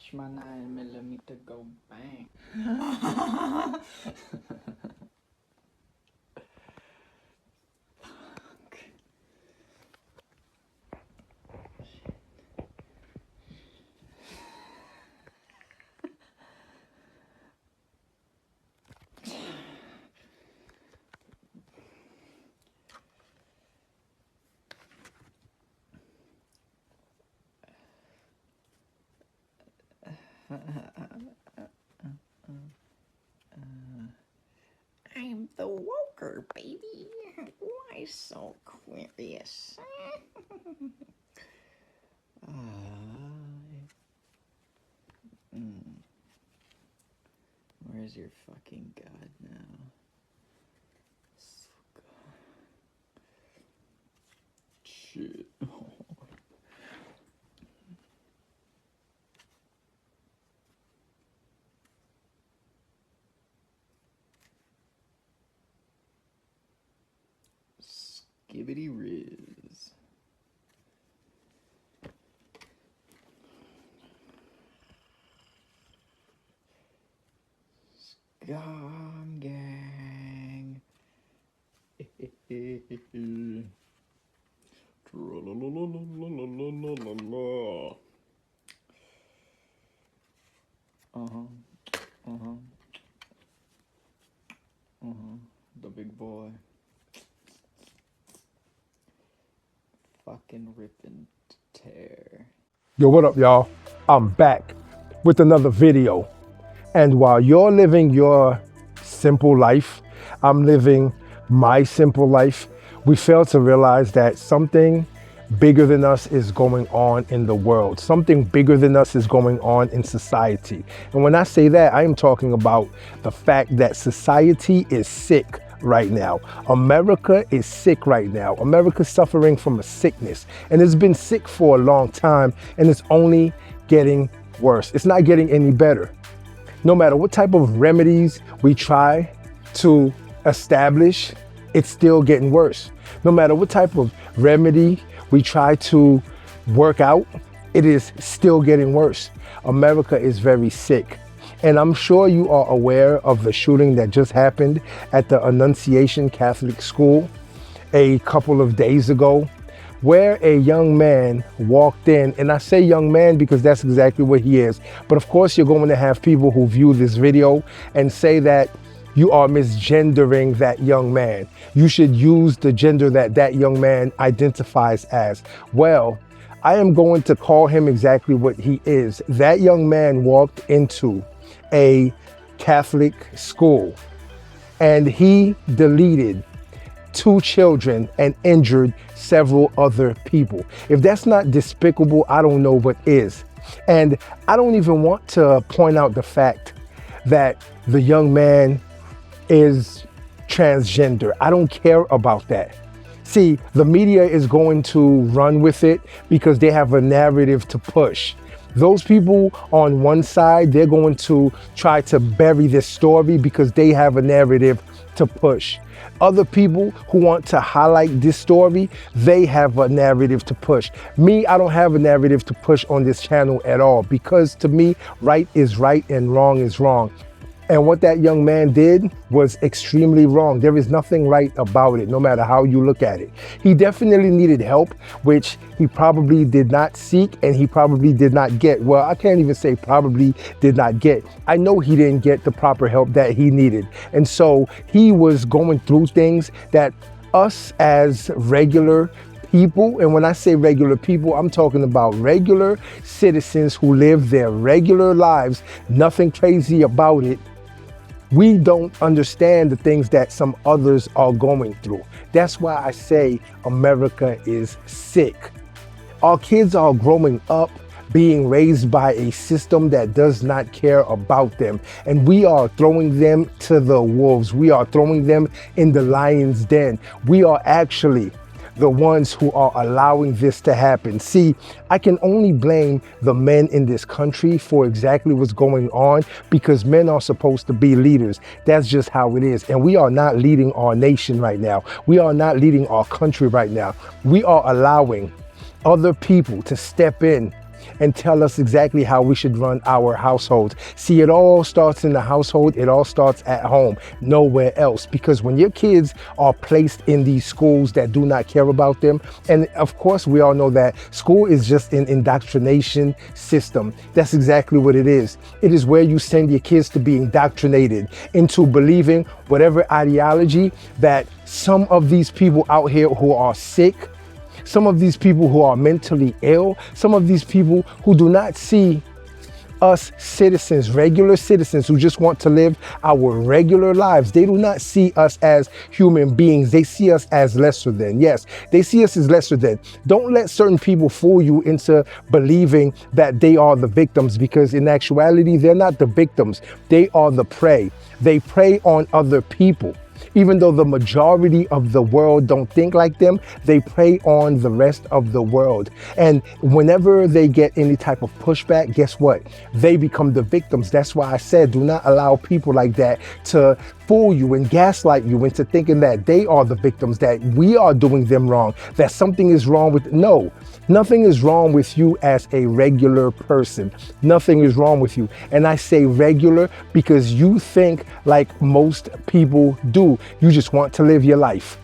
touch my 9mm go bang. I'm the woker, baby. Why so curious? Where's your fucking god now? Shit. Skibbity Riz. Scum gang. The big boy. Fucking rip and tear. Yo, what up, y'all? I'm back with another video. And while you're living your simple life, I'm living my simple life. We fail to realize that something bigger than us is going on in the world. Something bigger than us is going on in society. And when I say that, I am talking about the fact that society is sick right now. America is sick right now. America's suffering from a sickness, and it's been sick for a long time, and it's only getting worse. It's not getting any better. No matter what type of remedies we try to establish, it's still getting worse. No matter what type of remedy we try to work out, it is still getting worse. America is very sick. And I'm sure you are aware of the shooting that just happened at the Annunciation Catholic School a couple of days ago, where a young man walked in. And I say young man because that's exactly what he is. But of course, you're going to have people who view this video and say that you are misgendering that young man. You should use the gender that that young man identifies as. Well, I am going to call him exactly what he is. That young man walked into a Catholic school and he deleted 2 children and injured several other people. If that's not despicable, I don't know what is. And I don't even want to point out the fact that the young man is transgender. I don't care about that. See, the media is going to run with it because they have a narrative to push. Those people on one side, they're going to try to bury this story because they have a narrative to push. Other people who want to highlight this story, they have a narrative to push. Me, I don't have a narrative to push on this channel at all because to me, right is right and wrong is wrong. And what that young man did was extremely wrong. There is nothing right about it, no matter how you look at it. He definitely needed help, which he probably did not seek and he probably did not get. Well, I can't even say probably did not get. I know he didn't get the proper help that he needed. And so he was going through things that us as regular people, and when I say regular people, I'm talking about regular citizens who live their regular lives, nothing crazy about it. We don't understand the things that some others are going through. That's why I say America is sick. Our kids are growing up being raised by a system that does not care about them. And we are throwing them to the wolves. We are throwing them in the lion's den. We are actually the ones who are allowing this to happen. See, I can only blame the men in this country for exactly what's going on because men are supposed to be leaders. That's just how it is. And we are not leading our nation right now. We are not leading our country right now. We are allowing other people to step in and tell us exactly how we should run our households. See, it all starts in the household. It all starts at home, nowhere else. Because when your kids are placed in these schools that do not care about them, and of course we all know that school is just an indoctrination system. That's exactly what it is. It is where you send your kids to be indoctrinated into believing whatever ideology that some of these people out here who are sick, some of these people who are mentally ill, some of these people who do not see us citizens, regular citizens who just want to live our regular lives. They do not see us as human beings. They see us as lesser than. Yes, they see us as lesser than. Don't let certain people fool you into believing that they are the victims, because in actuality, they're not the victims. They are the prey. They prey on other people. Even though the majority of the world don't think like them, they prey on the rest of the world. And whenever they get any type of pushback, guess what? They become the victims. That's why I said, do not allow people like that to fool you and gaslight you into thinking that they are the victims, that we are doing them wrong, that something is wrong with. No, nothing is wrong with you as a regular person. Nothing is wrong with you. And I say regular because you think like most people do. You just want to live your life.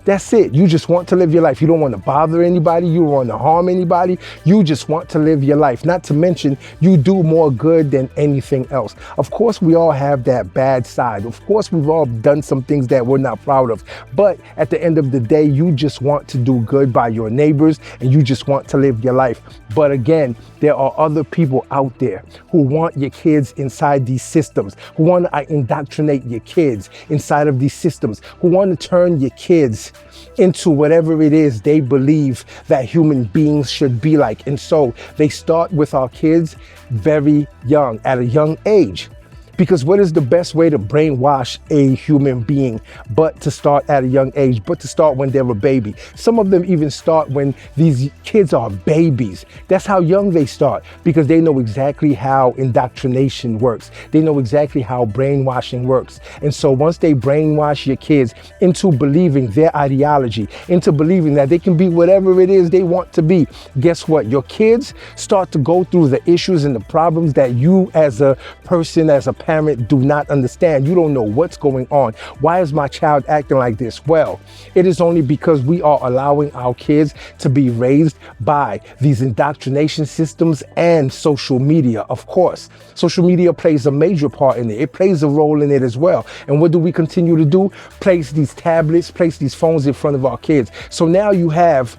That's it. You just want to live your life. You don't want to bother anybody. You don't want to harm anybody. You just want to live your life. Not to mention, you do more good than anything else. Of course, we all have that bad side. Of course, we've all done some things that we're not proud of. But at the end of the day, you just want to do good by your neighbors and you just want to live your life. But again, there are other people out there who want your kids inside these systems, who want to indoctrinate your kids inside of these systems, who want to turn your kids into whatever it is they believe that human beings should be like. And so they start with our kids very young, at a young age. Because what is the best way to brainwash a human being but to start at a young age, but to start when they're a baby? Some of them even start when these kids are babies. That's how young they start, because they know exactly how indoctrination works. They know exactly how brainwashing works. And so once they brainwash your kids into believing their ideology, into believing that they can be whatever it is they want to be, guess what? Your kids start to go through the issues and the problems that you as a person, as a parent, do not understand. You don't know what's going on. Why is my child acting like this? Well, it is only because we are allowing our kids to be raised by these indoctrination systems and social media. Of course, social media plays a major part in it. It plays a role in it as well. And what do we continue to do? Place these tablets, place these phones in front of our kids. So now you have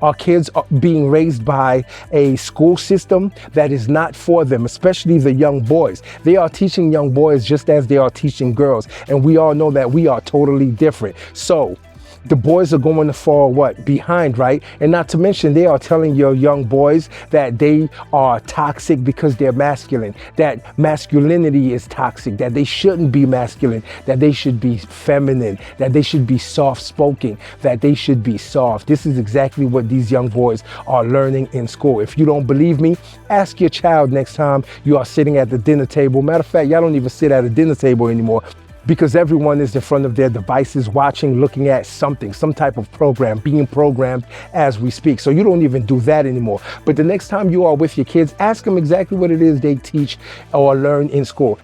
our kids are being raised by a school system that is not for them, especially the young boys. They are teaching young boys just as they are teaching girls. And we all know that we are totally different. So the boys are going to fall behind, right? And not to mention, they are telling your young boys that they are toxic because they're masculine, that masculinity is toxic, that they shouldn't be masculine, that they should be feminine, that they should be soft-spoken, that they should be soft. This is exactly what these young boys are learning in school. If you don't believe me, ask your child next time you are sitting at the dinner table. Matter of fact, y'all don't even sit at a dinner table anymore, because everyone is in front of their devices watching, looking at something, some type of program, being programmed as we speak. So you don't even do that anymore. But the next time you are with your kids, ask them exactly what it is they teach or learn in school.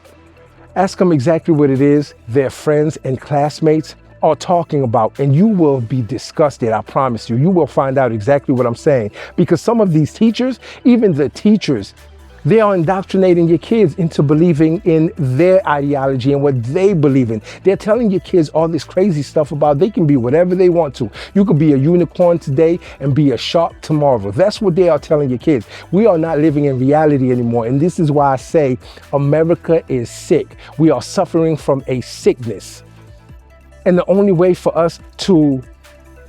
Ask them exactly what it is their friends and classmates are talking about, and you will be disgusted. I promise you. You will find out exactly what I'm saying, because some of these teachers, even the teachers, they are indoctrinating your kids into believing in their ideology and what they believe in. They're telling your kids all this crazy stuff about they can be whatever they want to. You could be a unicorn today and be a shark tomorrow. That's what they are telling your kids. We are not living in reality anymore. And this is why I say America is sick. We are suffering from a sickness. And the only way for us to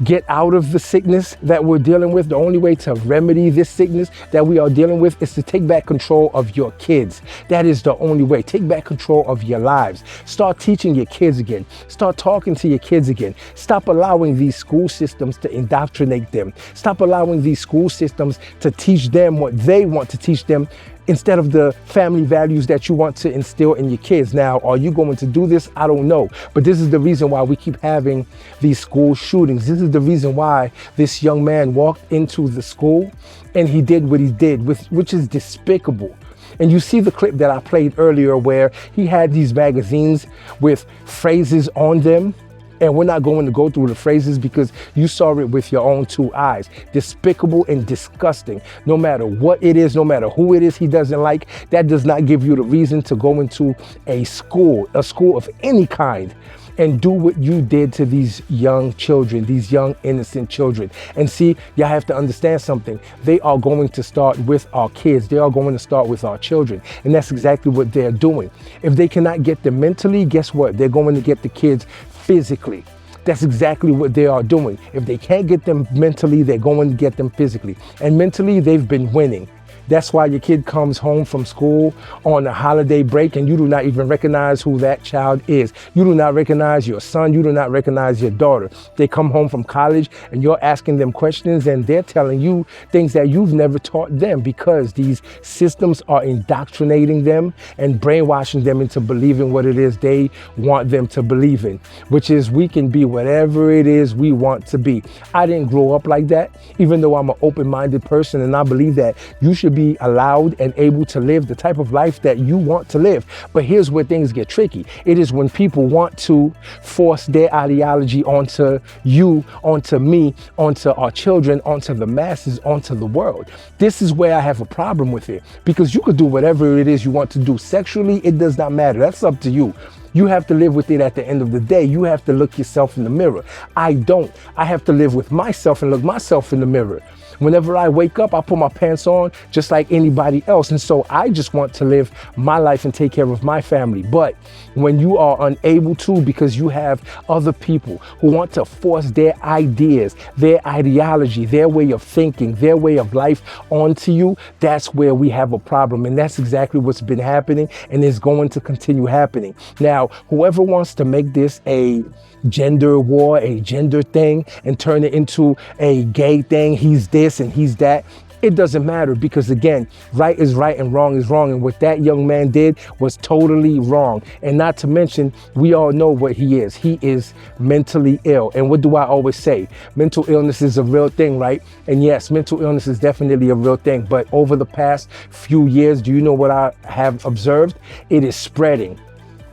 get out of the sickness that we're dealing with, the only way to remedy this sickness that we are dealing with, is to take back control of your kids. That is the only way. Take back control of your lives. Start teaching your kids again. Start talking to your kids again. Stop allowing these school systems to indoctrinate them. Stop allowing these school systems to teach them what they want to teach them, instead of the family values that you want to instill in your kids. Now, are you going to do this? I don't know. But this is the reason why we keep having these school shootings. This is the reason why this young man walked into the school and he did what he did, which is despicable. And you see the clip that I played earlier where he had these magazines with phrases on them. And we're not going to go through the phrases because you saw it with your own two eyes. Despicable and disgusting. No matter what it is, no matter who it is he doesn't like, that does not give you the reason to go into a school of any kind, and do what you did to these young children, these young innocent children. And see, y'all have to understand something. They are going to start with our kids. They are going to start with our children. And that's exactly what they're doing. If they cannot get them mentally, guess what? They're going to get the kids physically. That's exactly what they are doing. If they can't get them mentally, they're going to get them physically. And mentally, they've been winning. That's why your kid comes home from school on a holiday break and you do not even recognize who that child is. You do not recognize your son. You do not recognize your daughter. They come home from college and you're asking them questions and they're telling you things that you've never taught them, because these systems are indoctrinating them and brainwashing them into believing what it is they want them to believe in, which is we can be whatever it is we want to be. I didn't grow up like that, even though I'm an open-minded person, and I believe that you should be allowed and able to live the type of life that you want to live. But here's where things get tricky. It is when people want to force their ideology onto you, onto me, onto our children, onto the masses, onto the world. This is where I have a problem with it, because you could do whatever it is you want to do sexually. It does not matter. That's up to you. You have to live with it at the end of the day. You have to look yourself in the mirror. I don't. I have to live with myself and look myself in the mirror. Whenever I wake up, I put my pants on just like anybody else. And so I just want to live my life and take care of my family. But when you are unable to, because you have other people who want to force their ideas, their ideology, their way of thinking, their way of life onto you, that's where we have a problem. And that's exactly what's been happening and is going to continue happening. Now, whoever wants to make this a gender war, a gender thing, and turn it into a gay thing, he's this and he's that, it doesn't matter, because again, right is right and wrong is wrong. And what that young man did was totally wrong. And not to mention, we all know what he is. He is mentally ill. And what do I always say? Mental illness is a real thing, right? And yes, mental illness is definitely a real thing. But over the past few years, do you know what I have observed? It is spreading.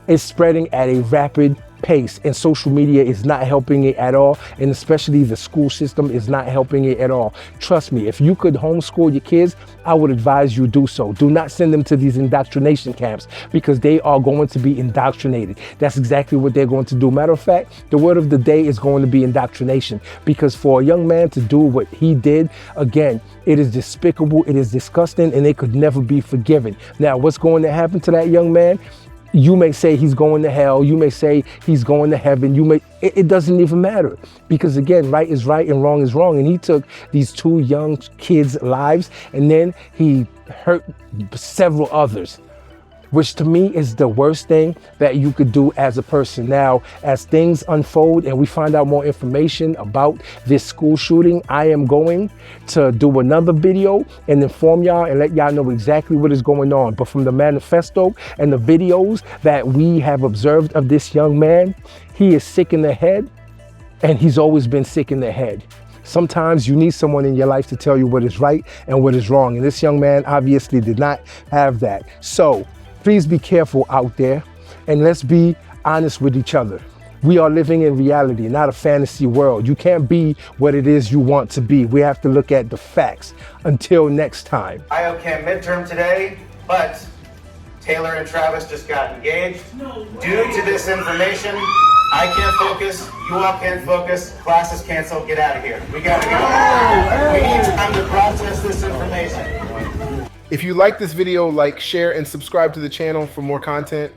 It's spreading at a rapid pace, and social media is not helping it at all, and especially the school system is not helping it at all. Trust me, if you could homeschool your kids, I would advise you do so. Do not send them to these indoctrination camps, because they are going to be indoctrinated. That's exactly what they're going to do. Matter of fact, the word of the day is going to be indoctrination, because for a young man to do what he did, again, it is despicable, it is disgusting, and it could never be forgiven. Now, what's going to happen to that young man? You may say he's going to hell. You may say he's going to heaven. It doesn't even matter, because again, right is right and wrong is wrong. And he took these two young kids' lives and then he hurt several others, which to me is the worst thing that you could do as a person. Now, as things unfold and we find out more information about this school shooting, I am going to do another video and inform y'all and let y'all know exactly what is going on. But from the manifesto and the videos that we have observed of this young man, he is sick in the head, and he's always been sick in the head. Sometimes you need someone in your life to tell you what is right and what is wrong. And this young man obviously did not have that. So please be careful out there, and let's be honest with each other. We are living in reality, not a fantasy world. You can't be what it is you want to be. We have to look at the facts. Until next time. IOCAM midterm today, but Taylor and Travis just got engaged. Due to this information, I can't focus, you all can't focus, class is canceled, get out of here. We gotta go. We need time to process this information. If you like this video, like, share, and subscribe to the channel for more content.